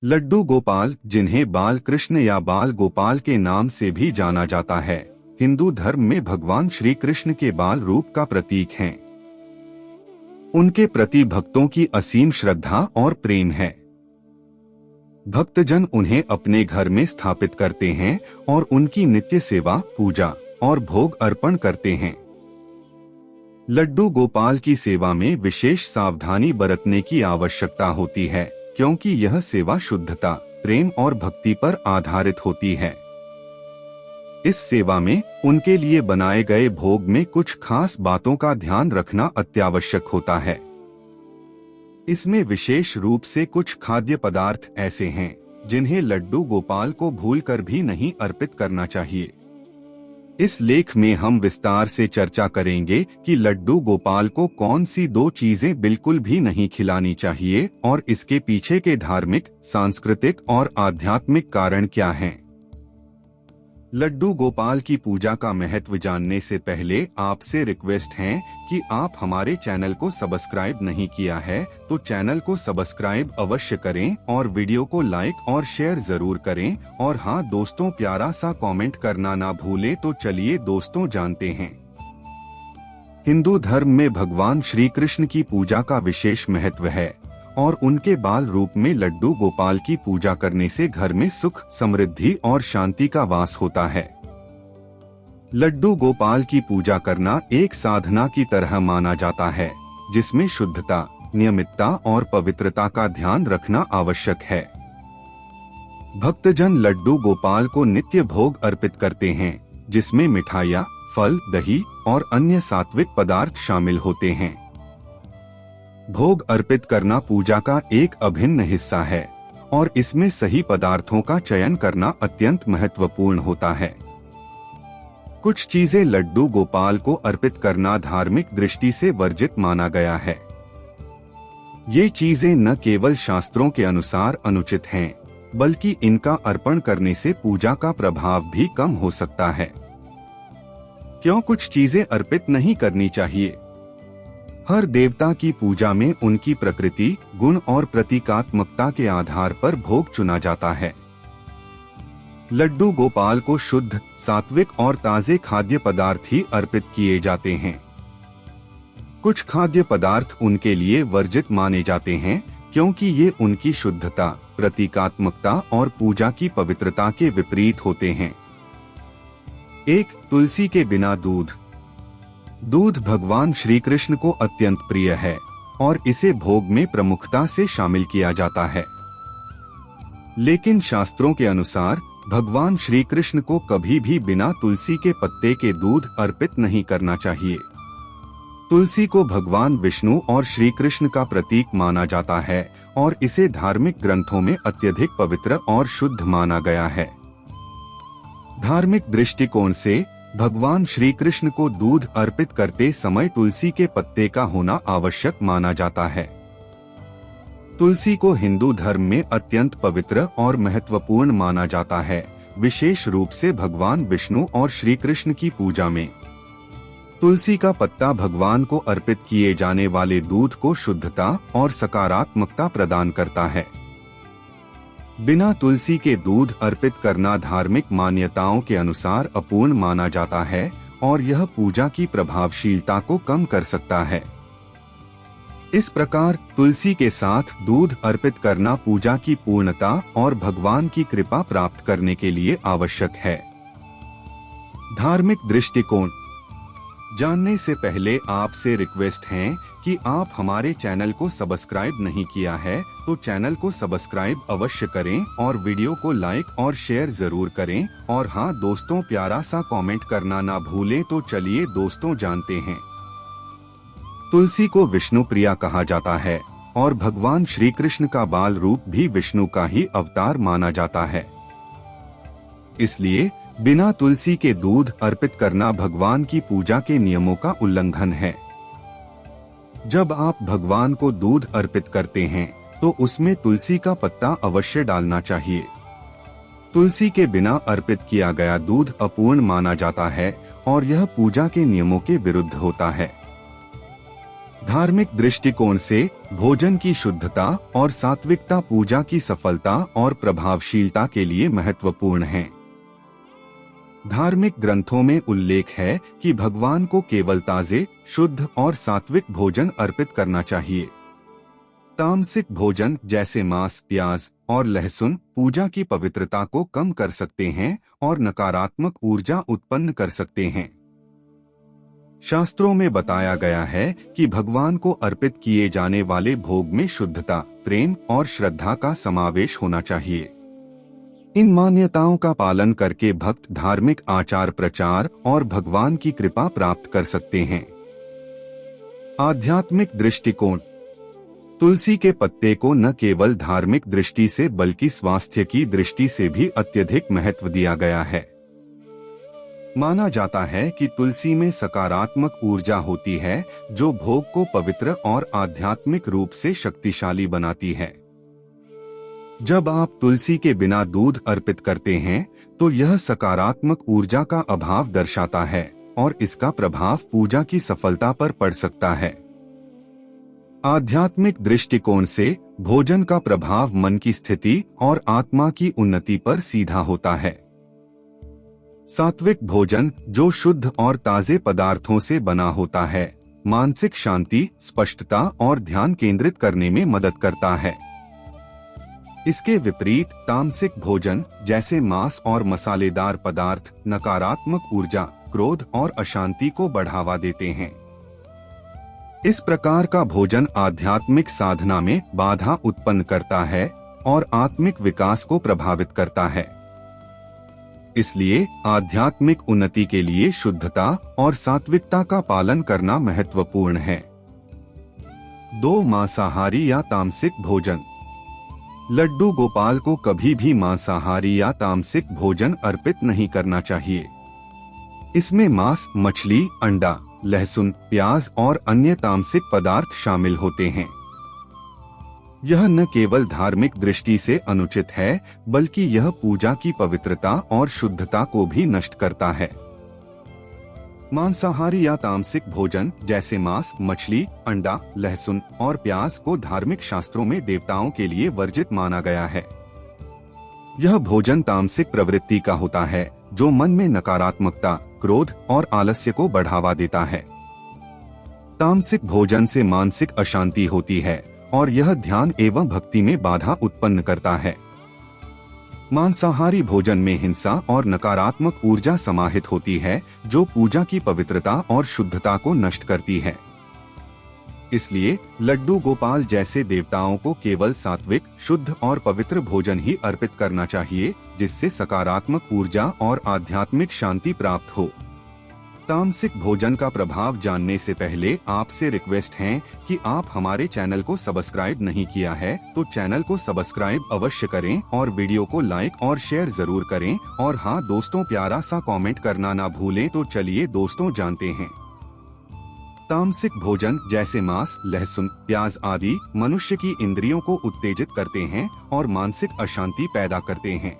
लड्डू गोपाल, जिन्हें बाल कृष्ण या बाल गोपाल के नाम से भी जाना जाता है, हिंदू धर्म में भगवान श्री कृष्ण के बाल रूप का प्रतीक हैं। उनके प्रति भक्तों की असीम श्रद्धा और प्रेम है। भक्तजन उन्हें अपने घर में स्थापित करते हैं और उनकी नित्य सेवा, पूजा और भोग अर्पण करते हैं। लड्डू गोपाल की सेवा में विशेष सावधानी बरतने की आवश्यकता होती है, क्योंकि यह सेवा शुद्धता, प्रेम और भक्ति पर आधारित होती है। इस सेवा में उनके लिए बनाए गए भोग में कुछ खास बातों का ध्यान रखना अत्यावश्यक होता है। इसमें विशेष रूप से कुछ खाद्य पदार्थ ऐसे हैं जिन्हें लड्डू गोपाल को भूलकर भी नहीं अर्पित करना चाहिए। इस लेख में हम विस्तार से चर्चा करेंगे कि लड्डू गोपाल को कौन सी 2 चीजें बिल्कुल भी नहीं खिलानी चाहिए और इसके पीछे के धार्मिक, सांस्कृतिक और आध्यात्मिक कारण क्या हैं। लड्डू गोपाल की पूजा का महत्व जानने से पहले आपसे रिक्वेस्ट है कि आप हमारे चैनल को सब्सक्राइब नहीं किया है तो चैनल को सब्सक्राइब अवश्य करें और वीडियो को लाइक और शेयर जरूर करें। और हाँ दोस्तों, प्यारा सा कमेंट करना ना भूलें। तो चलिए दोस्तों जानते हैं। हिंदू धर्म में भगवान श्री कृष्ण की पूजा का विशेष महत्व है और उनके बाल रूप में लड्डू गोपाल की पूजा करने से घर में सुख, समृद्धि और शांति का वास होता है। लड्डू गोपाल की पूजा करना एक साधना की तरह माना जाता है, जिसमें शुद्धता, नियमितता और पवित्रता का ध्यान रखना आवश्यक है। भक्तजन लड्डू गोपाल को नित्य भोग अर्पित करते हैं, जिसमें मिठाइयाँ, फल, दही और अन्य सात्विक पदार्थ शामिल होते हैं। भोग अर्पित करना पूजा का एक अभिन्न हिस्सा है और इसमें सही पदार्थों का चयन करना अत्यंत महत्वपूर्ण होता है। कुछ चीजें लड्डू गोपाल को अर्पित करना धार्मिक दृष्टि से वर्जित माना गया है। ये चीजें न केवल शास्त्रों के अनुसार अनुचित हैं, बल्कि इनका अर्पण करने से पूजा का प्रभाव भी कम हो सकता है। क्यों कुछ चीजें अर्पित नहीं करनी चाहिए? हर देवता की पूजा में उनकी प्रकृति, गुण और प्रतीकात्मकता के आधार पर भोग चुना जाता है। लड्डू गोपाल को शुद्ध, सात्विक और ताजे खाद्य पदार्थ ही अर्पित किए जाते हैं। कुछ खाद्य पदार्थ उनके लिए वर्जित माने जाते हैं, क्योंकि ये उनकी शुद्धता, प्रतीकात्मकता और पूजा की पवित्रता के विपरीत होते हैं। 1. तुलसी के बिना दूध। दूध भगवान श्री कृष्ण को अत्यंत प्रिय है और इसे भोग में प्रमुखता से शामिल किया जाता है। लेकिन शास्त्रों के अनुसार भगवान श्री कृष्ण को कभी भी बिना तुलसी के पत्ते के दूध अर्पित नहीं करना चाहिए। तुलसी को भगवान विष्णु और श्री कृष्ण का प्रतीक माना जाता है और इसे धार्मिक ग्रंथों में अत्यधिक पवित्र और शुद्ध माना गया है। धार्मिक दृष्टिकोण से भगवान श्री कृष्ण को दूध अर्पित करते समय तुलसी के पत्ते का होना आवश्यक माना जाता है। तुलसी को हिंदू धर्म में अत्यंत पवित्र और महत्वपूर्ण माना जाता है, विशेष रूप से भगवान विष्णु और श्री कृष्ण की पूजा में। तुलसी का पत्ता भगवान को अर्पित किए जाने वाले दूध को शुद्धता और सकारात्मकता प्रदान करता है। बिना तुलसी के दूध अर्पित करना धार्मिक मान्यताओं के अनुसार अपूर्ण माना जाता है और यह पूजा की प्रभावशीलता को कम कर सकता है। इस प्रकार तुलसी के साथ दूध अर्पित करना पूजा की पूर्णता और भगवान की कृपा प्राप्त करने के लिए आवश्यक है। धार्मिक दृष्टिकोण जानने से पहले आपसे रिक्वेस्ट है कि आप हमारे चैनल को सब्सक्राइब नहीं किया है तो चैनल को सब्सक्राइब अवश्य करें और वीडियो को लाइक और शेयर जरूर करें। और हाँ दोस्तों, प्यारा सा कमेंट करना ना भूलें। तो चलिए दोस्तों जानते हैं। तुलसी को विष्णु प्रिया कहा जाता है और भगवान श्री कृष्ण का बाल रूप भी विष्णु का ही अवतार माना जाता है। इसलिए बिना तुलसी के दूध अर्पित करना भगवान की पूजा के नियमों का उल्लंघन है। जब आप भगवान को दूध अर्पित करते हैं तो उसमें तुलसी का पत्ता अवश्य डालना चाहिए। तुलसी के बिना अर्पित किया गया दूध अपूर्ण माना जाता है और यह पूजा के नियमों के विरुद्ध होता है। धार्मिक दृष्टिकोण से भोजन की शुद्धता और सात्विकता पूजा की सफलता और प्रभावशीलता के लिए महत्वपूर्ण है। धार्मिक ग्रंथों में उल्लेख है कि भगवान को केवल ताजे, शुद्ध और सात्विक भोजन अर्पित करना चाहिए। तामसिक भोजन जैसे मांस, प्याज और लहसुन पूजा की पवित्रता को कम कर सकते हैं और नकारात्मक ऊर्जा उत्पन्न कर सकते हैं। शास्त्रों में बताया गया है कि भगवान को अर्पित किए जाने वाले भोग में शुद्धता, प्रेम और श्रद्धा का समावेश होना चाहिए। इन मान्यताओं का पालन करके भक्त धार्मिक आचार प्रचार और भगवान की कृपा प्राप्त कर सकते हैं। आध्यात्मिक दृष्टिकोण। तुलसी के पत्ते को न केवल धार्मिक दृष्टि से बल्कि स्वास्थ्य की दृष्टि से भी अत्यधिक महत्व दिया गया है। माना जाता है कि तुलसी में सकारात्मक ऊर्जा होती है जो भोग को पवित्र और आध्यात्मिक रूप से शक्तिशाली बनाती है। जब आप तुलसी के बिना दूध अर्पित करते हैं तो यह सकारात्मक ऊर्जा का अभाव दर्शाता है और इसका प्रभाव पूजा की सफलता पर पड़ सकता है। आध्यात्मिक दृष्टिकोण से भोजन का प्रभाव मन की स्थिति और आत्मा की उन्नति पर सीधा होता है। सात्विक भोजन, जो शुद्ध और ताजे पदार्थों से बना होता है, मानसिक शांति, स्पष्टता और ध्यान केंद्रित करने में मदद करता है। इसके विपरीत तामसिक भोजन जैसे मांस और मसालेदार पदार्थ नकारात्मक ऊर्जा, क्रोध और अशांति को बढ़ावा देते हैं। इस प्रकार का भोजन आध्यात्मिक साधना में बाधा उत्पन्न करता है और आत्मिक विकास को प्रभावित करता है। इसलिए आध्यात्मिक उन्नति के लिए शुद्धता और सात्विकता का पालन करना महत्वपूर्ण है। 2. मांसाहारी या तामसिक भोजन। लड्डू गोपाल को कभी भी मांसाहारी या तामसिक भोजन अर्पित नहीं करना चाहिए। इसमें मांस, मछली, अंडा, लहसुन, प्याज और अन्य तामसिक पदार्थ शामिल होते हैं। यह न केवल धार्मिक दृष्टि से अनुचित है बल्कि यह पूजा की पवित्रता और शुद्धता को भी नष्ट करता है। मांसाहारी या तामसिक भोजन जैसे मांस, मछली, अंडा, लहसुन और प्याज को धार्मिक शास्त्रों में देवताओं के लिए वर्जित माना गया है। यह भोजन तामसिक प्रवृत्ति का होता है जो मन में नकारात्मकता, क्रोध और आलस्य को बढ़ावा देता है। तामसिक भोजन से मानसिक अशांति होती है और यह ध्यान एवं भक्ति में बाधा उत्पन्न करता है। मांसाहारी भोजन में हिंसा और नकारात्मक ऊर्जा समाहित होती है जो पूजा की पवित्रता और शुद्धता को नष्ट करती है। इसलिए लड्डू गोपाल जैसे देवताओं को केवल सात्विक, शुद्ध और पवित्र भोजन ही अर्पित करना चाहिए जिससे सकारात्मक ऊर्जा और आध्यात्मिक शांति प्राप्त हो। तामसिक भोजन का प्रभाव जानने से पहले आपसे रिक्वेस्ट है कि आप हमारे चैनल को सब्सक्राइब नहीं किया है तो चैनल को सब्सक्राइब अवश्य करें और वीडियो को लाइक और शेयर जरूर करें। और हाँ दोस्तों, प्यारा सा कमेंट करना ना भूलें। तो चलिए दोस्तों जानते हैं। तामसिक भोजन जैसे मांस, लहसुन, प्याज आदि मनुष्य की इंद्रियों को उत्तेजित करते हैं और मानसिक अशांति पैदा करते हैं।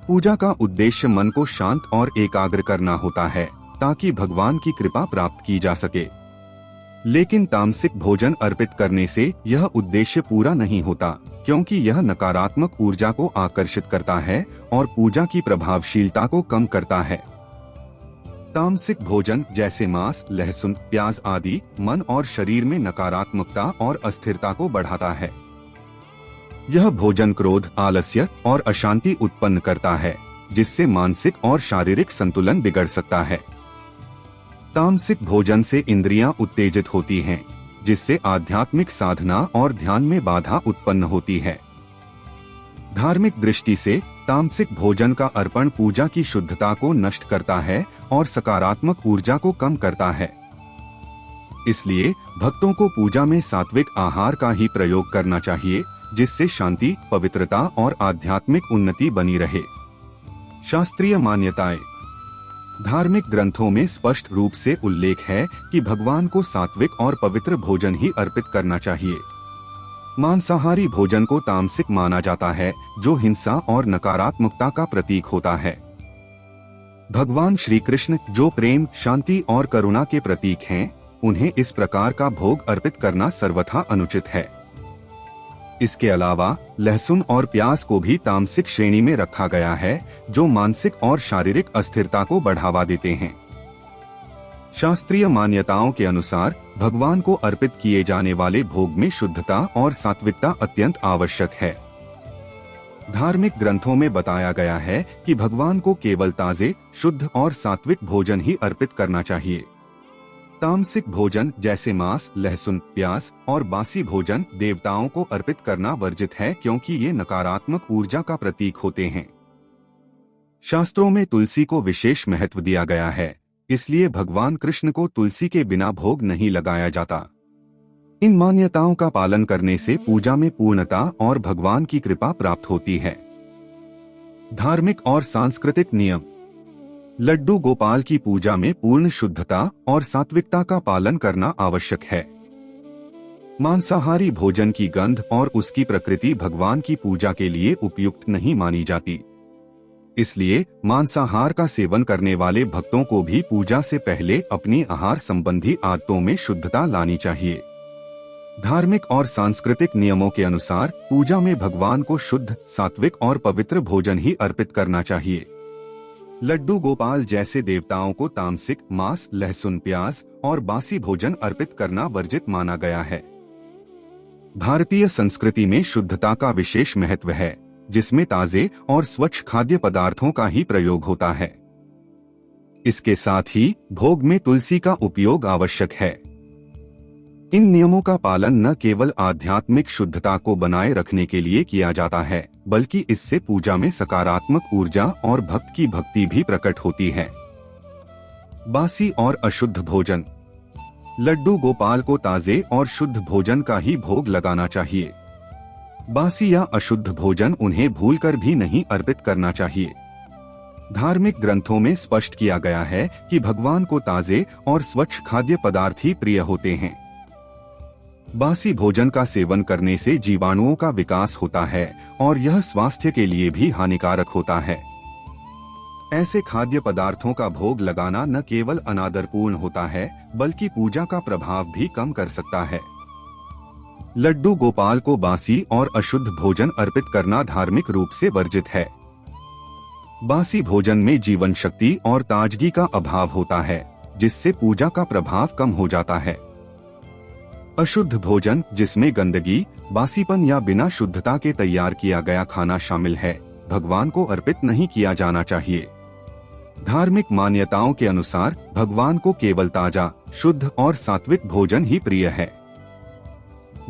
पूजा का उद्देश्य मन को शांत और एकाग्र करना होता है ताकि भगवान की कृपा प्राप्त की जा सके। लेकिन तामसिक भोजन अर्पित करने से यह उद्देश्य पूरा नहीं होता क्योंकि यह नकारात्मक ऊर्जा को आकर्षित करता है और पूजा की प्रभावशीलता को कम करता है। तामसिक भोजन जैसे मांस, लहसुन, प्याज आदि मन और शरीर में नकारात्मकता और अस्थिरता को बढ़ाता है। यह भोजन क्रोध, आलस्य और अशांति उत्पन्न करता है जिससे मानसिक और शारीरिक संतुलन बिगड़ सकता है। तामसिक भोजन से इंद्रियां उत्तेजित होती हैं जिससे आध्यात्मिक साधना और ध्यान में बाधा उत्पन्न होती है। धार्मिक दृष्टि से तामसिक भोजन का अर्पण पूजा की शुद्धता को नष्ट करता है और सकारात्मक ऊर्जा को कम करता है। इसलिए भक्तों को पूजा में सात्विक आहार का ही प्रयोग करना चाहिए जिससे शांति, पवित्रता और आध्यात्मिक उन्नति बनी रहे। शास्त्रीय मान्यताएं। धार्मिक ग्रंथों में स्पष्ट रूप से उल्लेख है कि भगवान को सात्विक और पवित्र भोजन ही अर्पित करना चाहिए। मांसाहारी भोजन को तामसिक माना जाता है जो हिंसा और नकारात्मकता का प्रतीक होता है। भगवान श्री कृष्ण जो प्रेम, शांति और करुणा के प्रतीक हैं, उन्हें इस प्रकार का भोग अर्पित करना सर्वथा अनुचित है। इसके अलावा लहसुन और प्याज को भी तामसिक श्रेणी में रखा गया है, जो मानसिक और शारीरिक अस्थिरता को बढ़ावा देते हैं। शास्त्रीय मान्यताओं के अनुसार भगवान को अर्पित किए जाने वाले भोग में शुद्धता और सात्विकता अत्यंत आवश्यक है। धार्मिक ग्रंथों में बताया गया है कि भगवान को केवल ताजे, शुद्ध और सात्विक भोजन ही अर्पित करना चाहिए। तामसिक भोजन जैसे मांस, लहसुन, प्याज और बासी भोजन देवताओं को अर्पित करना वर्जित है, क्योंकि ये नकारात्मक ऊर्जा का प्रतीक होते हैं। शास्त्रों में तुलसी को विशेष महत्व दिया गया है, इसलिए भगवान कृष्ण को तुलसी के बिना भोग नहीं लगाया जाता। इन मान्यताओं का पालन करने से पूजा में पूर्णता और भगवान की कृपा प्राप्त होती है। धार्मिक और सांस्कृतिक नियम। लड्डू गोपाल की पूजा में पूर्ण शुद्धता और सात्विकता का पालन करना आवश्यक है। मांसाहारी भोजन की गंध और उसकी प्रकृति भगवान की पूजा के लिए उपयुक्त नहीं मानी जाती। इसलिए मांसाहार का सेवन करने वाले भक्तों को भी पूजा से पहले अपनी आहार संबंधी आदतों में शुद्धता लानी चाहिए। धार्मिक और सांस्कृतिक नियमों के अनुसार पूजा में भगवान को शुद्ध, सात्विक और पवित्र भोजन ही अर्पित करना चाहिए। लड्डू गोपाल जैसे देवताओं को तामसिक मांस, लहसुन, प्याज और बासी भोजन अर्पित करना वर्जित माना गया है। भारतीय संस्कृति में शुद्धता का विशेष महत्व है, जिसमें ताजे और स्वच्छ खाद्य पदार्थों का ही प्रयोग होता है। इसके साथ ही भोग में तुलसी का उपयोग आवश्यक है। इन नियमों का पालन न केवल आध्यात्मिक शुद्धता को बनाए रखने के लिए किया जाता है, बल्कि इससे पूजा में सकारात्मक ऊर्जा और भक्त की भक्ति भी प्रकट होती है। बासी और अशुद्ध भोजन। लड्डू गोपाल को ताजे और शुद्ध भोजन का ही भोग लगाना चाहिए। बासी या अशुद्ध भोजन उन्हें भूलकर भी नहीं अर्पित करना चाहिए। धार्मिक ग्रंथों में स्पष्ट किया गया है कि भगवान को ताजे और स्वच्छ खाद्य पदार्थ ही प्रिय होते हैं। बासी भोजन का सेवन करने से जीवाणुओं का विकास होता है और यह स्वास्थ्य के लिए भी हानिकारक होता है। ऐसे खाद्य पदार्थों का भोग लगाना न केवल अनादरपूर्ण होता है, बल्कि पूजा का प्रभाव भी कम कर सकता है। लड्डू गोपाल को बासी और अशुद्ध भोजन अर्पित करना धार्मिक रूप से वर्जित है। बासी भोजन में जीवन शक्ति और ताजगी का अभाव होता है, जिससे पूजा का प्रभाव कम हो जाता है। अशुद्ध भोजन, जिसमें गंदगी, बासीपन या बिना शुद्धता के तैयार किया गया खाना शामिल है, भगवान को अर्पित नहीं किया जाना चाहिए। धार्मिक मान्यताओं के अनुसार भगवान को केवल ताजा, शुद्ध और सात्विक भोजन ही प्रिय है।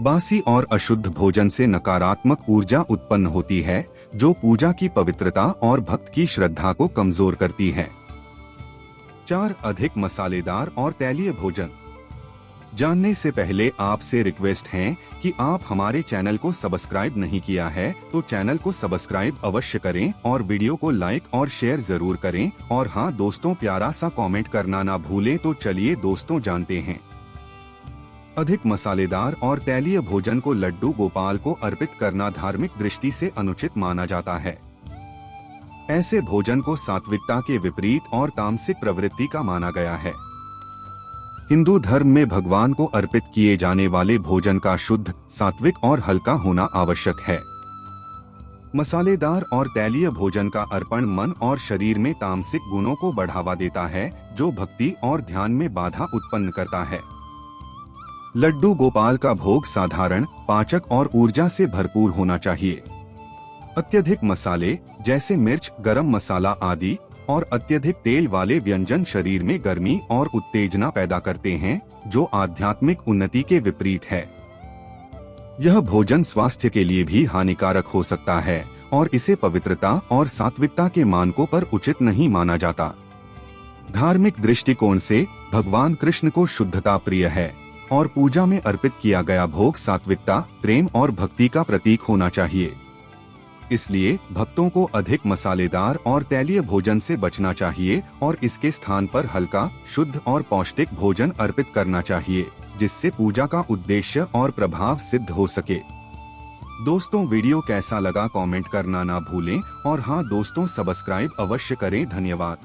बासी और अशुद्ध भोजन से नकारात्मक ऊर्जा उत्पन्न होती है, जो पूजा की पवित्रता और भक्त की श्रद्धा को कमजोर करती है। 4. अधिक मसालेदार और तैलीय भोजन। जानने से पहले आपसे रिक्वेस्ट है कि आप हमारे चैनल को सब्सक्राइब नहीं किया है तो चैनल को सब्सक्राइब अवश्य करें और वीडियो को लाइक और शेयर जरूर करें। और हाँ दोस्तों, प्यारा सा कमेंट करना ना भूलें। तो चलिए दोस्तों जानते हैं। अधिक मसालेदार और तैलीय भोजन को लड्डू गोपाल को अर्पित करना धार्मिक दृष्टि से अनुचित माना जाता है। ऐसे भोजन को सात्विकता के विपरीत और तामसिक प्रवृत्ति का माना गया है। हिंदू धर्म में भगवान को अर्पित किए जाने वाले भोजन का शुद्ध, सात्विक और हल्का होना आवश्यक है। मसालेदार और तैलीय भोजन का अर्पण मन और शरीर में तामसिक गुणों को बढ़ावा देता है, जो भक्ति और ध्यान में बाधा उत्पन्न करता है। लड्डू गोपाल का भोग साधारण, पाचक और ऊर्जा से भरपूर होना चाहिए। अत्यधिक मसाले जैसे मिर्च, गरम मसाला आदि और अत्यधिक तेल वाले व्यंजन शरीर में गर्मी और उत्तेजना पैदा करते हैं, जो आध्यात्मिक उन्नति के विपरीत है। यह भोजन स्वास्थ्य के लिए भी हानिकारक हो सकता है और इसे पवित्रता और सात्विकता के मानकों पर उचित नहीं माना जाता। धार्मिक दृष्टिकोण से भगवान कृष्ण को शुद्धता प्रिय है और पूजा में अर्पित किया गया भोग सात्विकता, प्रेम और भक्ति का प्रतीक होना चाहिए। इसलिए भक्तों को अधिक मसालेदार और तैलीय भोजन से बचना चाहिए और इसके स्थान पर हल्का, शुद्ध और पौष्टिक भोजन अर्पित करना चाहिए, जिससे पूजा का उद्देश्य और प्रभाव सिद्ध हो सके। दोस्तों, वीडियो कैसा लगा कमेंट करना ना भूलें और हाँ दोस्तों, सब्सक्राइब अवश्य करें। धन्यवाद।